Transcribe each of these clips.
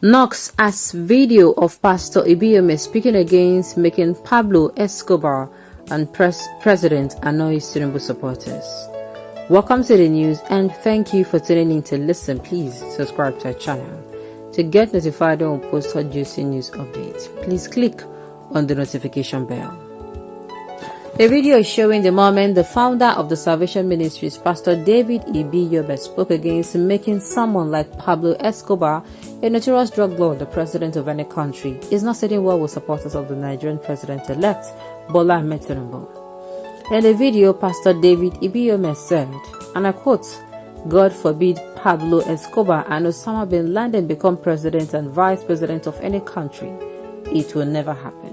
Knocks as video of Pastor Ibiyeomie speaking against making Pablo Escobar and President annoys Tinubu supporters. Welcome to the news and thank you for tuning in to listen. Please subscribe to our channel to get notified when we post hot juicy news updates. Please click on the notification bell. The video is showing the moment the founder of the Salvation Ministries, Pastor David Ibiyeomie, spoke against making someone like Pablo Escobar, a notorious drug lord, the president of any country. Is not sitting well with supporters of the Nigerian president-elect, Bola Ahmed Tinubu. In the video, Pastor David Ibiyeomie said, and I quote, "God forbid Pablo Escobar and Osama bin Laden become president and vice president of any country. It will never happen."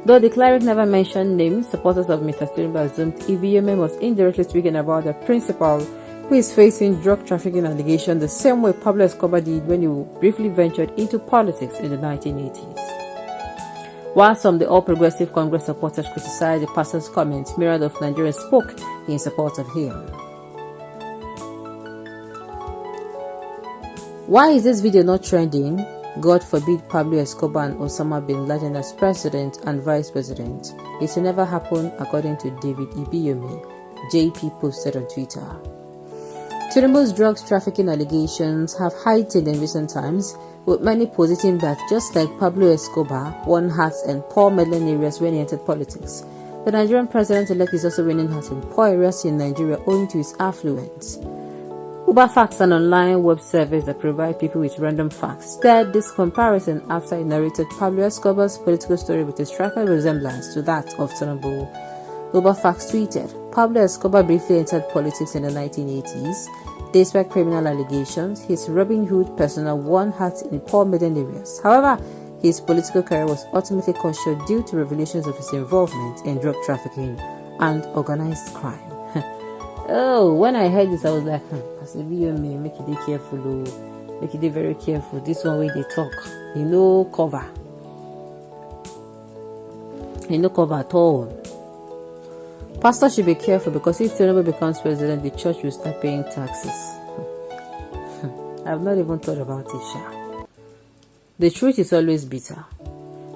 Though the cleric never mentioned names, supporters of Mr. Tinubu assumed Ibiyeomie was indirectly speaking about the principal who is facing drug trafficking allegations the same way Pablo Escobar did when he briefly ventured into politics in the 1980s. While some of the All Progressive Congress supporters criticized the pastor's comments, myriad of Nigerians spoke in support of him. Why is this video not trending? God forbid Pablo Escobar and Osama bin Laden as president and vice president. It will never happen, according to David Ibiyeomie, JP posted on Twitter. Tinubu's drugs trafficking allegations have heightened in recent times, with many positing that just like Pablo Escobar won hearts in poor Midland areas when he entered politics, the Nigerian president-elect is also winning hearts in poor areas in Nigeria owing to his affluence. Uber Facts, an online web service that provides people with random facts, stirred this comparison after he narrated Pablo Escobar's political story with a striking resemblance to that of Tinubu. Uber Facts tweeted, "Pablo Escobar briefly entered politics in the 1980s. Despite criminal allegations, his Robin Hood persona won hearts in poor Midland areas. However, his political career was ultimately cut short due to revelations of his involvement in drug trafficking and organized crime." Oh, when I heard this, I was like, Pastor Ibiyeomie, make it careful, make it very careful. This one way they talk, cover. Cover at all. Pastor should be careful because if Tinubu becomes president, the church will start paying taxes. I've not even thought about it, Sha. The truth is always bitter.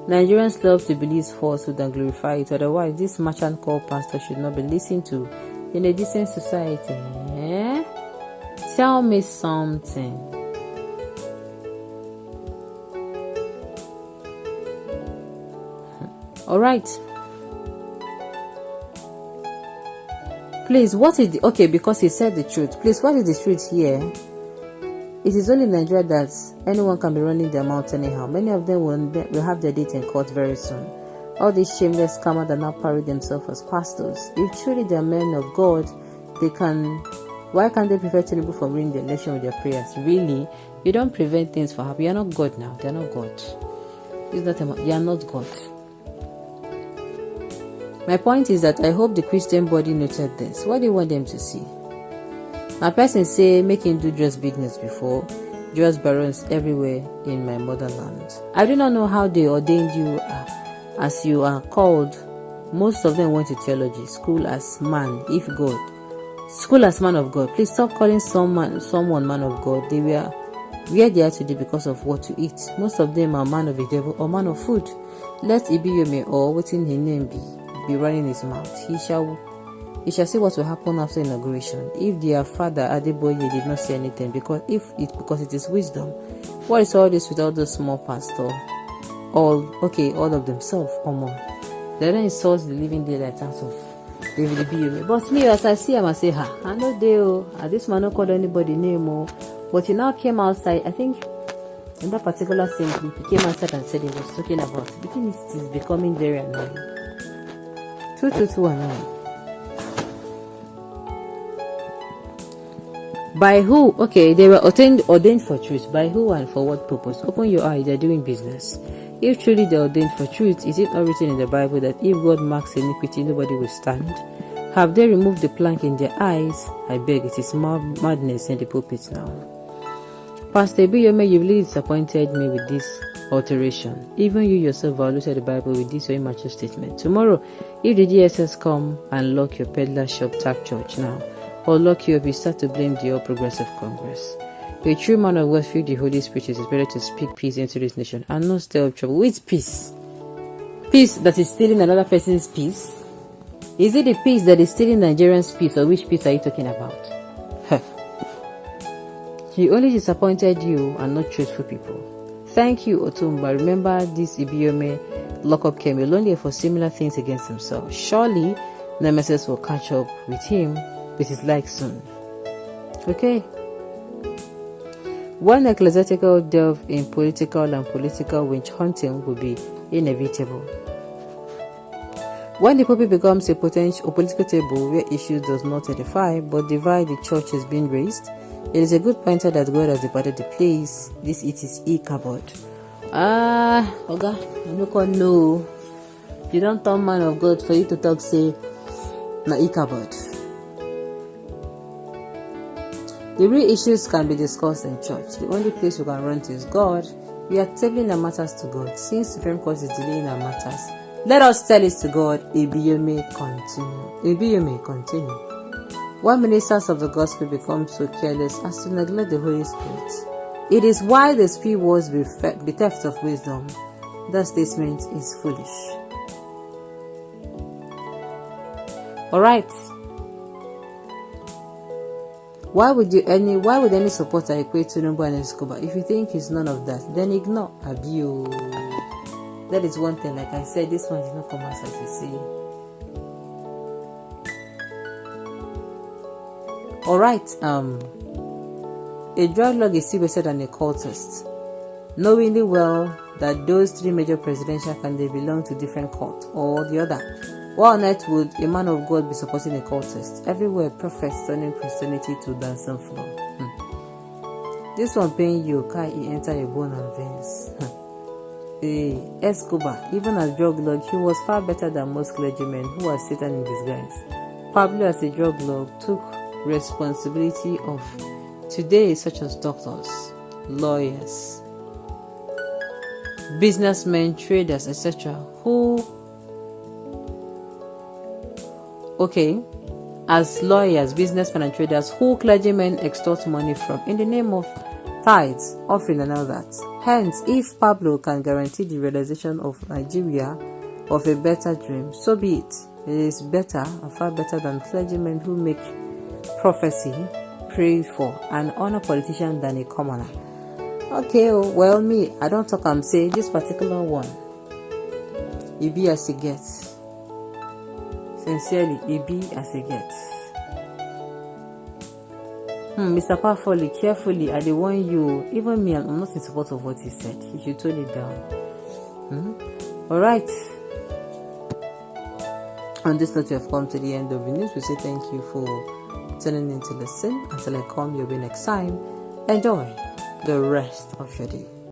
Nigerians love to believe falsehood and glorify it. Otherwise, this merchant called pastor should not be listened to in a decent society. Tell me something. Alright. Please, what is the... Okay, because he said the truth. Please, what is the truth here? It is only in Nigeria that anyone can be running their mouth anyhow. Many of them will have their date in court very soon. All these shameless scammers that now parade themselves as pastors. If truly they are men of God, why can't they prefer Tinubu from winning the election with their prayers? Really? You don't prevent things from happening. You are not God now. They are not God. They are not God. My point is that I hope the Christian body noted this. What do you want them to see? My person say, make him do just business before. Just barons everywhere in my motherland. I do not know how they ordained you as you are called. Most of them went to theology, school as man, if God. School as man of God. Please stop calling someone man of God. They were where they are today because of what to eat. Most of them are man of the devil or man of food. Let Ibiyeomie or what in his name be running his mouth. He shall see what will happen after inauguration. If their father Adeboye did not say anything because it is wisdom, what is all this with all those small pastors? All of themselves or more. They don't insult the living daylight out of David Ibiyeomie. But me, as I see him, I say, I know they this man not called anybody name, but he now came outside. I think in that particular scene, he came outside and said he was talking about it. Because it is becoming very annoying. 222 annoying. By who? Okay, they were ordained for truth. By who and for what purpose? Open your eyes, they're doing business. If truly they are ordained for truth, is it not written in the Bible that if God marks iniquity, nobody will stand? Have they removed the plank in their eyes? I beg, it is madness in the pulpit now. Pastor Ibiyeomie, you really disappointed me with this alteration. Even you yourself violated the Bible with this your immature statement. Tomorrow, if the DSS come and lock your peddler shop, tap church now, or lock you up, you start to blame the All Progressive Congress. A true man of God filled the Holy Spirit is better to speak peace into this nation and not stir up trouble. Which peace? Peace that is stealing another person's peace? Is it the peace that is stealing Nigerians' peace, or which peace are you talking about? He only disappointed you and not truthful people. Thank you, Otumba. Remember this Ibiyeomie lockup came alone for similar things against himself. Surely Nemesis will catch up with him with his like soon. Okay. One ecclesiastical delve in political and political witch hunting will be inevitable. When the pulpit becomes a political table where issues does not edify but divide, the church is being raised. It is a good pointer that God has departed the place. This it is e-cupboard. Oga, no. You don't turn man of God for you to talk say na e-cupboard. The real issues can be discussed in church. The only place we can run to is God. We are tabling our matters to God. Since Supreme Court is delaying our matters, let us tell it to God. Ibiyeomie continue. Why ministers of the gospel become so careless as to neglect the Holy Spirit? It is why the spirit was be theft of wisdom. That statement is foolish. Alright. Why would any supporter equate Tinubu and Escobar? If you think it's none of that, then ignore Abio. That is one thing. Like I said, this one did not come as you see. Alright, a drug lord is still better than a cultist. Knowingly well that those three major presidential candidates belong to different cults or the other. Why on earth would a man of God be supporting a cultist? Everywhere prophets turning Christianity to dancing floor. This one paying you, he enter your bone and veins. Escobar, even as drug lord, he was far better than most clergymen who are Satan in disguise. Pablo as a drug lord took responsibility of today, such as doctors, lawyers, businessmen, traders, etc. As lawyers, businessmen and traders who clergymen extort money from in the name of tithes, offering and all that. Hence, if Pablo can guarantee the realization of Nigeria of a better dream, so be it. It is better and far better than clergymen who make prophecy, pray for, and honor politician than a commoner. Okay, well, me, I don't talk, I'm saying this particular one. It be as it gets. Sincerely, it be as it gets. Mr. Powerfully, carefully, I warn you, even me, I'm not in support of what he said. You should tone it down. Alright. On this note, we have come to the end of the news. We say thank you for tuning in to listen. Until I come your way next time, enjoy the rest of your day.